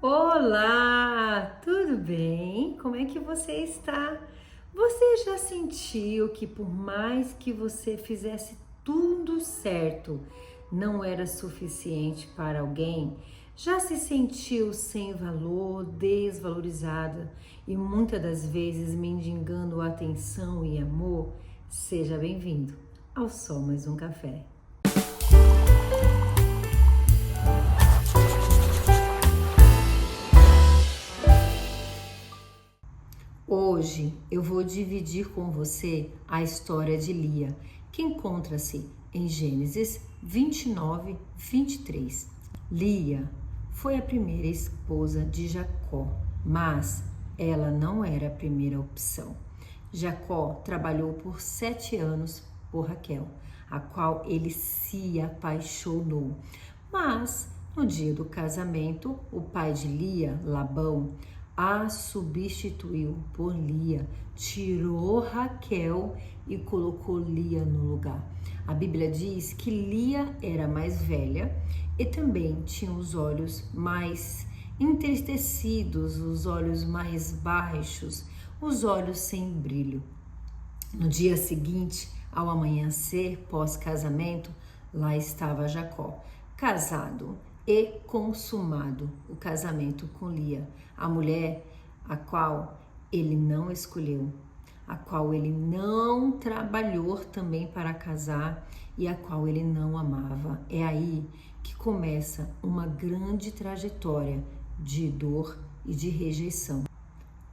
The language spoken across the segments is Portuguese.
Olá, tudo bem? Como é que você está? Você já sentiu que por mais que você fizesse tudo certo, não era suficiente para alguém? Já se sentiu sem valor, desvalorizada e muitas das vezes mendigando atenção e amor? Seja bem-vindo ao Só Mais Um Café. Hoje eu vou dividir com você a história de Lia, que encontra-se em Gênesis 29, 23. Lia foi a primeira esposa de Jacó, mas ela não era a primeira opção. Jacó trabalhou por 7 anos por Raquel, a qual ele se apaixonou. Mas no dia do casamento, o pai de Lia, Labão, a substituiu por Lia, tirou Raquel e colocou Lia no lugar. A Bíblia diz que Lia era mais velha e também tinha os olhos mais entristecidos, os olhos mais baixos, os olhos sem brilho. No dia seguinte, ao amanhecer, pós-casamento, lá estava Jacó, casado e consumado o casamento com Lia, a mulher a qual ele não escolheu, a qual ele não trabalhou também para casar e a qual ele não amava. É aí que começa uma grande trajetória de dor e de rejeição,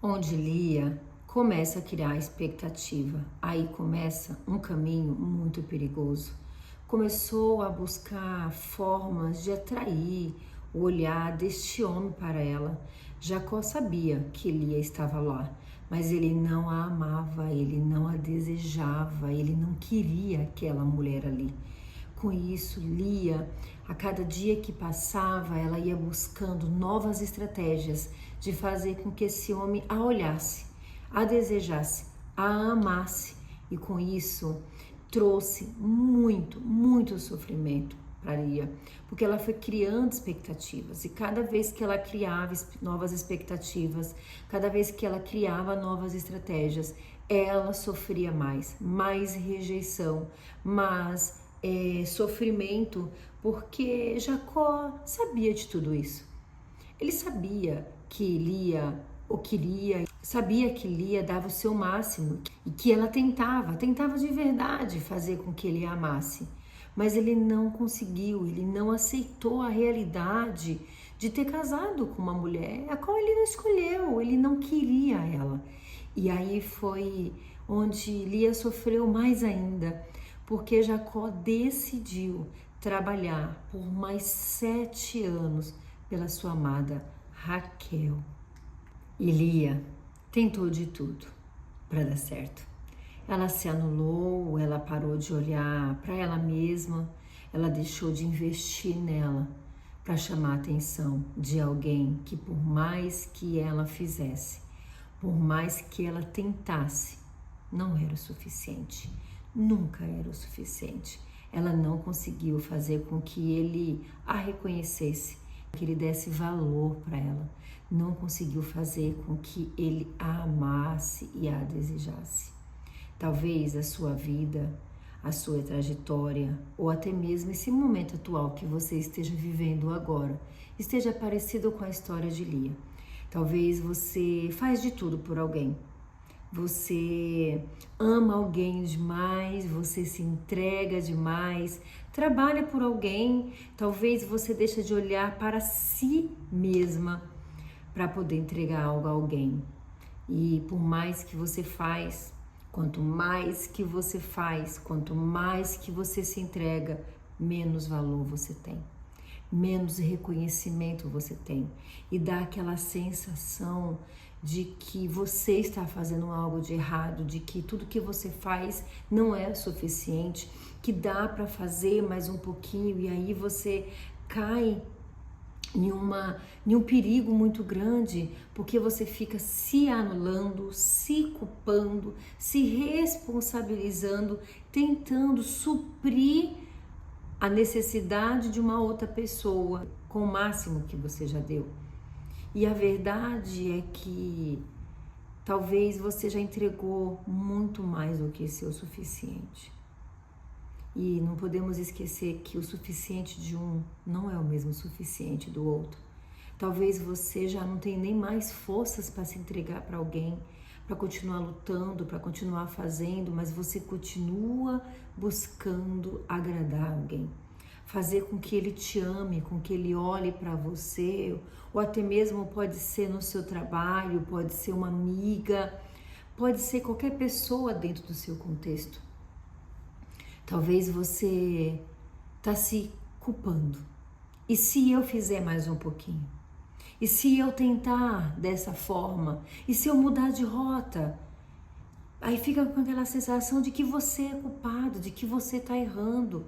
onde Lia começa a criar expectativa. Aí começa um caminho muito perigoso. Começou a buscar formas de atrair o olhar deste homem para ela. Jacó sabia que Lia estava lá, mas ele não a amava, ele não a desejava, ele não queria aquela mulher ali. Com isso, Lia, a cada dia que passava, ela ia buscando novas estratégias de fazer com que esse homem a olhasse, a desejasse, a amasse. E com isso, trouxe muito sofrimento para Lia, porque ela foi criando expectativas. E cada vez que ela criava novas expectativas, cada vez que ela criava novas estratégias, ela sofria mais rejeição, mais sofrimento, porque Jacó sabia de tudo isso. Ele sabia que Lia o queria, sabia que Lia dava o seu máximo e que ela tentava de verdade fazer com que ele a amasse. Mas ele não conseguiu, ele não aceitou a realidade de ter casado com uma mulher a qual ele não escolheu, ele não queria ela. E aí foi onde Lia sofreu mais ainda, porque Jacó decidiu trabalhar por mais 7 anos pela sua amada Raquel. E Lia tentou de tudo para dar certo. Ela se anulou, ela parou de olhar para ela mesma, ela deixou de investir nela para chamar a atenção de alguém que, por mais que ela fizesse, por mais que ela tentasse, não era o suficiente. Nunca era o suficiente. Ela não conseguiu fazer com que ele a reconhecesse, que ele desse valor para ela. Não conseguiu fazer com que ele a amasse e a desejasse. Talvez a sua vida, a sua trajetória ou até mesmo esse momento atual que você esteja vivendo agora esteja parecido com a história de Lia. Talvez você faz de tudo por alguém. Você ama alguém demais, você se entrega demais, trabalha por alguém, talvez você deixa de olhar para si mesma para poder entregar algo a alguém. E por mais que você faz, quanto mais que você faz, quanto mais que você se entrega, menos valor você tem, menos reconhecimento você tem, e dá aquela sensação de que você está fazendo algo de errado, de que tudo que você faz não é suficiente, que dá para fazer mais um pouquinho, e aí você cai em um perigo muito grande, porque você fica se anulando, se culpando, se responsabilizando, tentando suprir a necessidade de uma outra pessoa com o máximo que você já deu. E a verdade é que talvez você já entregou muito mais do que ser o suficiente. E não podemos esquecer que o suficiente de um não é o mesmo suficiente do outro. Talvez você já não tenha nem mais forças para se entregar para alguém, para continuar lutando, para continuar fazendo, mas você continua buscando agradar alguém. Fazer com que ele te ame, com que ele olhe para você, ou até mesmo pode ser no seu trabalho, pode ser uma amiga, pode ser qualquer pessoa dentro do seu contexto. Talvez você está se culpando. E se eu fizer mais um pouquinho? E se eu tentar dessa forma? E se eu mudar de rota? Aí fica com aquela sensação de que você é culpado, de que você está errando,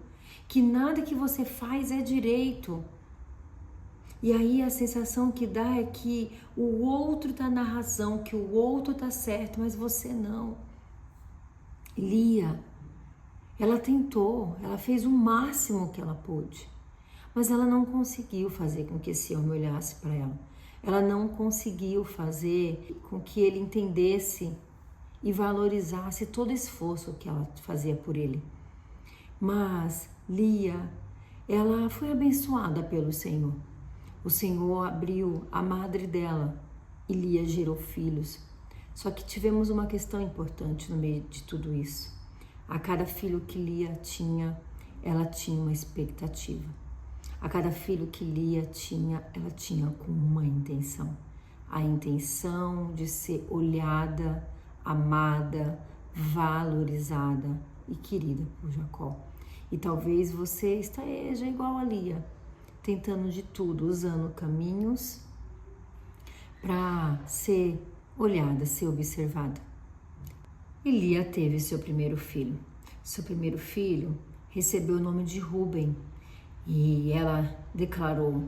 que nada que você faz é direito. E aí a sensação que dá é que o outro está na razão, que o outro está certo, mas você não. Lia, ela tentou, ela fez o máximo que ela pôde, mas ela não conseguiu fazer com que esse homem olhasse para ela. Ela não conseguiu fazer com que ele entendesse e valorizasse todo o esforço que ela fazia por ele. Mas Lia, ela foi abençoada pelo Senhor. O Senhor abriu a madre dela e Lia gerou filhos. Só que tivemos uma questão importante no meio de tudo isso. A cada filho que Lia tinha, ela tinha uma expectativa. A cada filho que Lia tinha, ela tinha com uma intenção. A intenção de ser olhada, amada, valorizada e querida por Jacó. E talvez você esteja igual a Lia, tentando de tudo, usando caminhos para ser olhada, ser observada. E Lia teve seu primeiro filho. Seu primeiro filho recebeu o nome de Rúben. E ela declarou: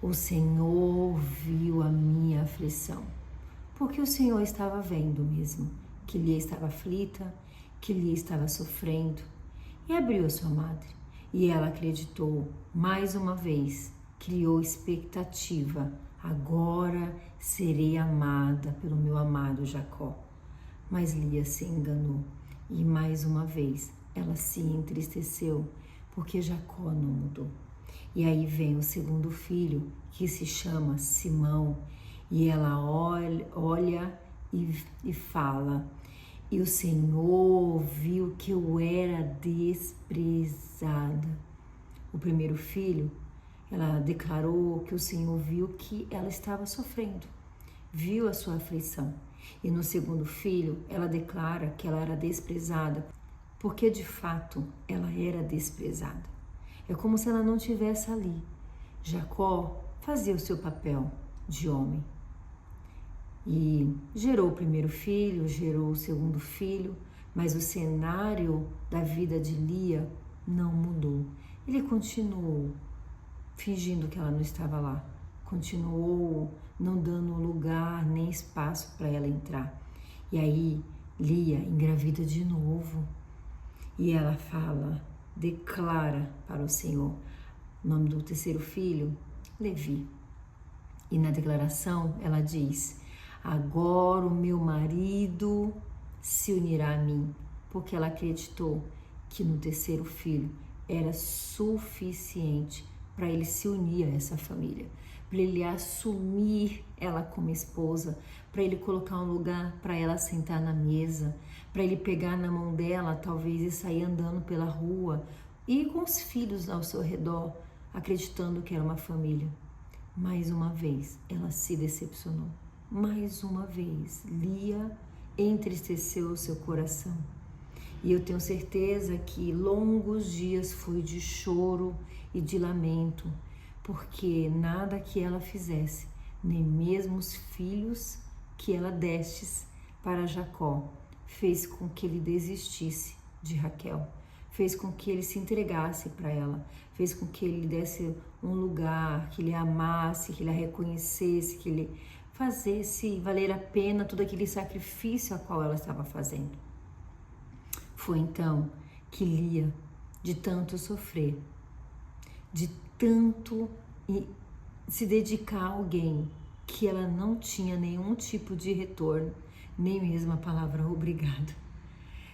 o Senhor viu a minha aflição. Porque o Senhor estava vendo mesmo que Lia estava aflita, que Lia estava sofrendo. E abriu a sua madre. E ela acreditou mais uma vez, criou expectativa. Agora serei amada pelo meu amado Jacó. Mas Lia se enganou e mais uma vez ela se entristeceu porque Jacó não mudou. E aí vem o segundo filho, que se chama Simão, e ela olha e fala: e o Senhor viu que eu era desprezada. O primeiro filho, ela declarou que o Senhor viu que ela estava sofrendo, viu a sua aflição. E no segundo filho, ela declara que ela era desprezada, porque de fato ela era desprezada. É como se ela não estivesse ali. Jacó fazia o seu papel de homem. E gerou o primeiro filho, gerou o segundo filho, mas o cenário da vida de Lia não mudou. Ele continuou fingindo que ela não estava lá, continuou não dando lugar nem espaço para ela entrar. E aí Lia engravida de novo e ela fala, declara para o Senhor o nome do terceiro filho, Levi. E na declaração ela diz: agora o meu marido se unirá a mim, porque ela acreditou que no terceiro filho era suficiente para ele se unir a essa família, para ele assumir ela como esposa, para ele colocar um lugar para ela sentar na mesa, para ele pegar na mão dela talvez e sair andando pela rua e com os filhos ao seu redor, acreditando que era uma família. Mais uma vez ela se decepcionou. Mais uma vez Lia entristeceu o seu coração. E eu tenho certeza que longos dias foi de choro e de lamento, porque nada que ela fizesse, nem mesmo os filhos que ela destes para Jacó, fez com que ele desistisse de Raquel, fez com que ele se entregasse para ela, fez com que ele desse um lugar, que ele a amasse, que ele a reconhecesse, que ele fazesse valer a pena todo aquele sacrifício a qual ela estava fazendo. Foi então que Lia, de tanto sofrer, de tanto se dedicar a alguém que ela não tinha nenhum tipo de retorno, nem mesmo a palavra obrigado.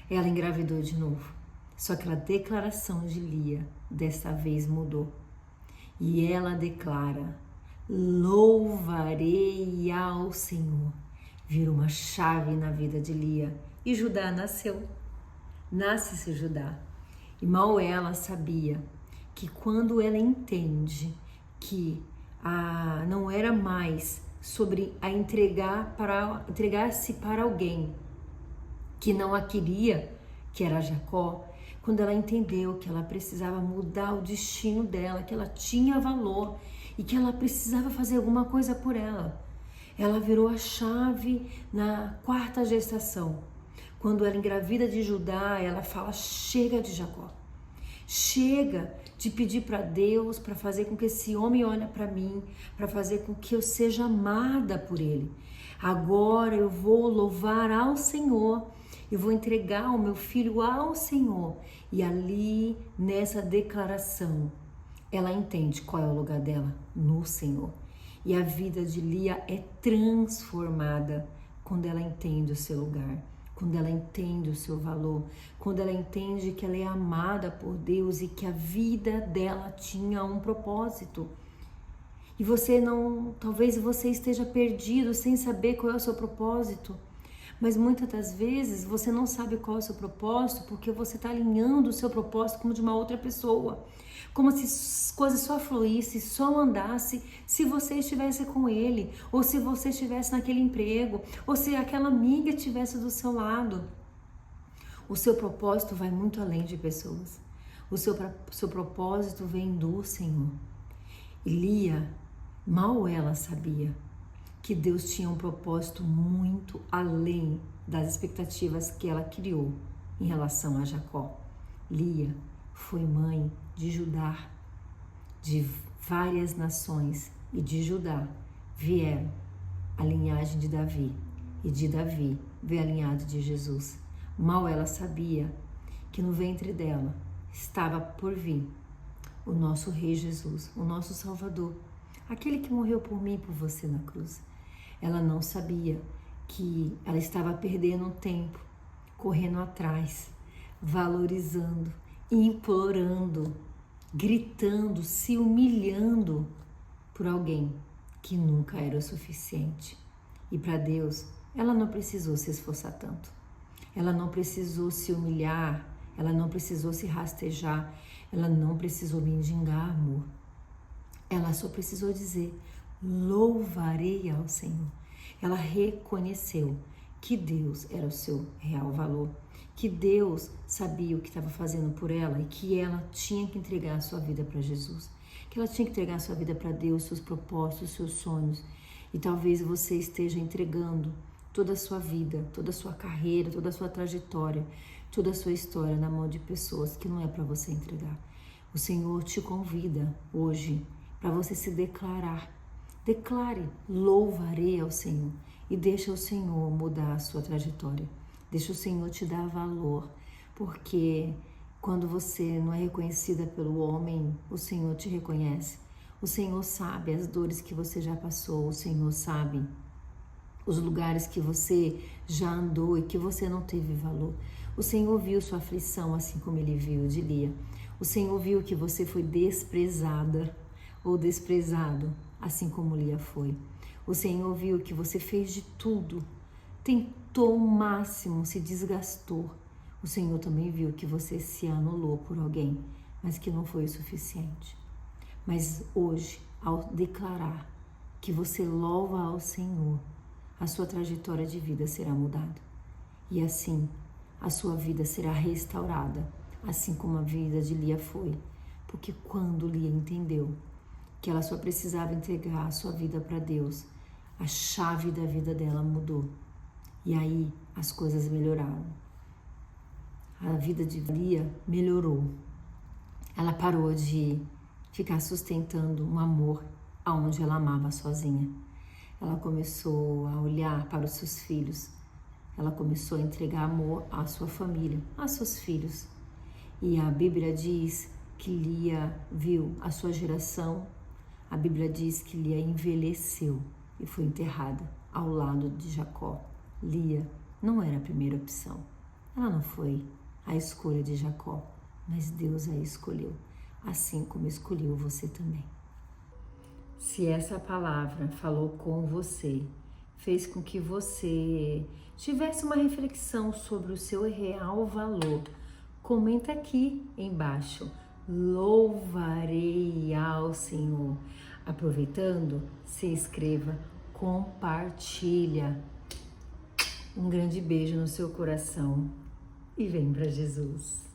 Ela engravidou de novo. Só que a declaração de Lia desta vez mudou. E ela declara: louvarei ao Senhor. Virou uma chave na vida de Lia. E Judá nasceu. Nasce-se Judá. E mal ela sabia que quando ela entende que não era mais sobre a entregar-se para alguém que não a queria, que era Jacó, quando ela entendeu que ela precisava mudar o destino dela, que ela tinha valor e que ela precisava fazer alguma coisa por ela. Ela virou a chave na 4ª gestação. Quando ela engravida de Judá, ela fala: chega de Jacó. Chega de pedir para Deus para fazer com que esse homem olhe para mim, para fazer com que eu seja amada por ele. Agora eu vou louvar ao Senhor. Eu vou entregar o meu filho ao Senhor. E ali, nessa declaração, ela entende qual é o lugar dela no Senhor. E a vida de Lia é transformada quando ela entende o seu lugar, quando ela entende o seu valor, quando ela entende que ela é amada por Deus e que a vida dela tinha um propósito. E talvez você esteja perdido sem saber qual é o seu propósito. Mas muitas das vezes você não sabe qual é o seu propósito porque você está alinhando o seu propósito como de uma outra pessoa. Como se as coisas só fluíssem, só andasse se você estivesse com ele, ou se você estivesse naquele emprego, ou se aquela amiga estivesse do seu lado. O seu propósito vai muito além de pessoas. O seu propósito vem do Senhor. E Lia, mal ela sabia que Deus tinha um propósito muito além das expectativas que ela criou em relação a Jacó. Lia foi mãe de Judá, de várias nações, e de Judá vieram a linhagem de Davi, e de Davi veio a linhagem de Jesus. Mal ela sabia que no ventre dela estava por vir o nosso Rei Jesus, o nosso Salvador, aquele que morreu por mim e por você na cruz. Ela não sabia que ela estava perdendo tempo, correndo atrás, valorizando, implorando, gritando, se humilhando por alguém que nunca era o suficiente. E para Deus, ela não precisou se esforçar tanto. Ela não precisou se humilhar, ela não precisou se rastejar, ela não precisou mendigar amor. Ela só precisou dizer: louvarei ao Senhor. Ela reconheceu que Deus era o seu real valor, que Deus sabia o que estava fazendo por ela e que ela tinha que entregar a sua vida para Jesus, que ela tinha que entregar a sua vida para Deus, seus propósitos, seus sonhos. E talvez você esteja entregando toda a sua vida, toda a sua carreira, toda a sua trajetória, toda a sua história na mão de pessoas que não é para você entregar. O Senhor te convida hoje para você se declarar. Declare: louvarei ao Senhor, e deixa o Senhor mudar a sua trajetória. Deixa o Senhor te dar valor, porque quando você não é reconhecida pelo homem, o Senhor te reconhece. O Senhor sabe as dores que você já passou, o Senhor sabe os lugares que você já andou e que você não teve valor. O Senhor viu sua aflição, assim como Ele viu de Lia. O Senhor viu que você foi desprezada ou desprezado, assim como Lia foi. O Senhor viu que você fez de tudo, tentou o máximo, se desgastou. O Senhor também viu que você se anulou por alguém, mas que não foi o suficiente. Mas hoje, ao declarar que você louva ao Senhor, a sua trajetória de vida será mudada. E assim, a sua vida será restaurada, assim como a vida de Lia foi. Porque quando Lia entendeu que ela só precisava entregar a sua vida para Deus, a chave da vida dela mudou. E aí as coisas melhoraram. A vida de Lia melhorou. Ela parou de ficar sustentando um amor aonde ela amava sozinha. Ela começou a olhar para os seus filhos. Ela começou a entregar amor à sua família, aos seus filhos. E a Bíblia diz que Lia viu a sua geração. A Bíblia diz que Lia envelheceu e foi enterrada ao lado de Jacó. Lia não era a primeira opção. Ela não foi a escolha de Jacó, mas Deus a escolheu, assim como escolheu você também. Se essa palavra falou com você, fez com que você tivesse uma reflexão sobre o seu real valor, comenta aqui embaixo. Louvarei ao Senhor. Aproveitando, se inscreva, compartilha. Um grande beijo no seu coração e vem para Jesus.